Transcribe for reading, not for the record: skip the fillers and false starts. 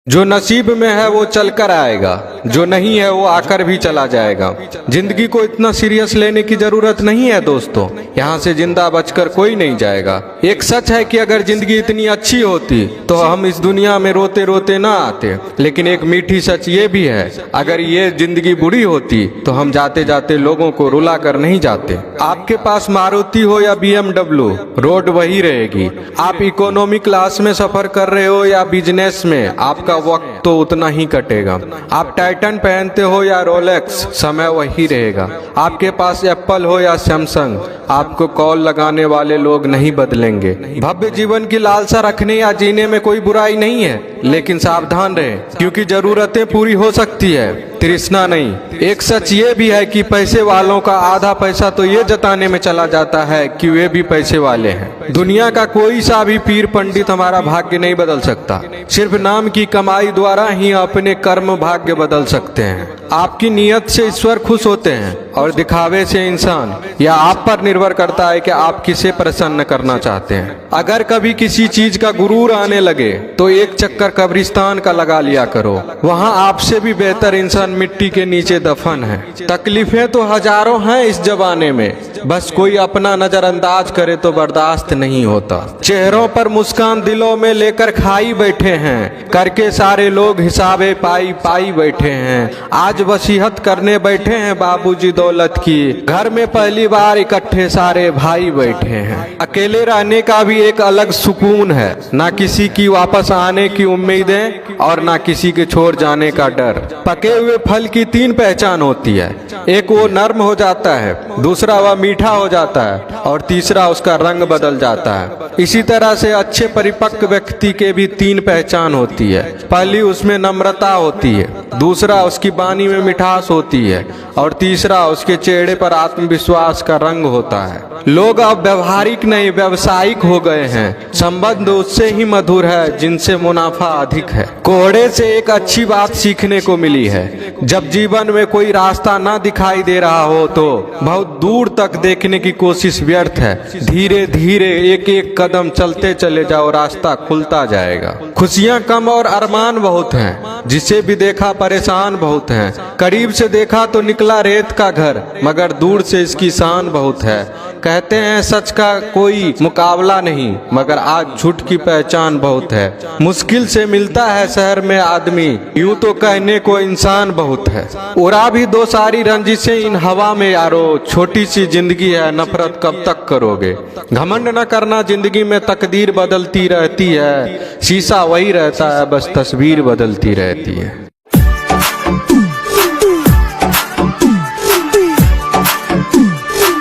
जो नसीब में है वो चल कर आएगा, जो नहीं है वो आकर भी चला जाएगा। जिंदगी को इतना सीरियस लेने की जरूरत नहीं है दोस्तों, यहाँ से जिंदा बचकर कोई नहीं जाएगा। एक सच है कि अगर जिंदगी इतनी अच्छी होती तो हम इस दुनिया में रोते रोते ना आते, लेकिन एक मीठी सच ये भी है, अगर ये जिंदगी बुरी होती तो हम जाते जाते लोगों को रुला कर नहीं जाते। आपके पास मारुति हो या BMW, रोड वही रहेगी। आप इकोनॉमी क्लास में सफर कर रहे हो या बिजनेस में, आपका वक्त तो उतना ही कटेगा। आप टाइटन पहनते हो या रोलेक्स, समय वही रहेगा। आपके पास एप्पल हो या सैमसंग, आपको कॉल लगाने वाले लोग नहीं बदलेंगे। भव्य जीवन की लालसा रखने या जीने में कोई बुराई नहीं है, लेकिन सावधान रहें, क्योंकि जरूरतें पूरी हो सकती है, तृष्णा नहीं। एक सच ये भी है कि पैसे वालों का आधा पैसा तो ये जताने में चला जाता है कि वे भी पैसे वाले हैं। दुनिया का कोई सा भी पीर पंडित हमारा भाग्य नहीं बदल सकता, सिर्फ नाम की कमाई द्वारा ही अपने कर्म भाग्य बदल सकते हैं। आपकी नीयत से ईश्वर खुश होते हैं और दिखावे से इंसान। यह आप पर निर्भर करता है कि आप किसे प्रसन्न करना चाहते हैं। अगर कभी किसी चीज का गुरूर आने लगे तो एक चक्कर कब्रिस्तान का लगा लिया करो, वहाँ आपसे भी बेहतर इंसान मिट्टी के नीचे दफन है। तकलीफें तो हजारों हैं इस जमाने में, बस कोई अपना नजरअंदाज करे तो बर्दाश्त नहीं होता। चेहरों पर मुस्कान दिलों में लेकर खाई बैठे हैं, करके सारे लोग हिसाबे पाई पाई बैठे हैं। आज वसीयत करने बैठे हैं बाबूजी दौलत की, घर में पहली बार इकट्ठे सारे भाई बैठे हैं। अकेले रहने का भी एक अलग सुकून है, ना किसी की वापस आने की उम्मीदें और ना किसी के छोड़ जाने का डर। पके हुए फल की तीन पहचान होती है, एक वो नर्म हो जाता है, दूसरा वह मीठा हो जाता है और तीसरा उसका रंग बदल जाता है। इसी तरह से अच्छे परिपक्व व्यक्ति के भी तीन पहचान होती है। पहली उसमें नम्रता होती है, दूसरा उसकी वाणी में मिठास होती है और तीसरा उसके चेहरे पर आत्मविश्वास का रंग होता है। लोग अब व्यवहारिक नहीं व्यावसायिक हो गए हैं। संबंध उससे ही मधुर है जिनसे मुनाफा अधिक है। कोहड़े से एक अच्छी बात सीखने को मिली है, जब जीवन में कोई रास्ता ना दिखाई दे रहा हो तो बहुत दूर तक देखने की कोशिश व्यर्थ है। धीरे धीरे एक एक कदम चलते चले जाओ, रास्ता खुलता जाएगा। खुशियां कम और अरमान बहुत हैं, जिसे भी देखा परेशान बहुत हैं। करीब से देखा तो निकला रेत का घर, मगर दूर से इसकी शान बहुत है। कहते हैं सच का कोई मुकाबला नहीं, मगर आज झूठ की पहचान बहुत है। मुश्किल से मिलता है शहर में आदमी, यूं तो कहने को इंसान बहुत है। उड़ा भी दो सारी रंजिशें इन हवा में यारो, छोटी सी जिंदगी है नफरत कब तक करोगे। घमंड न करना, जिंदगी में तकदीर बदलती रहती है, शीशा वही रहता है बस तस्वीर बदलती रहती है।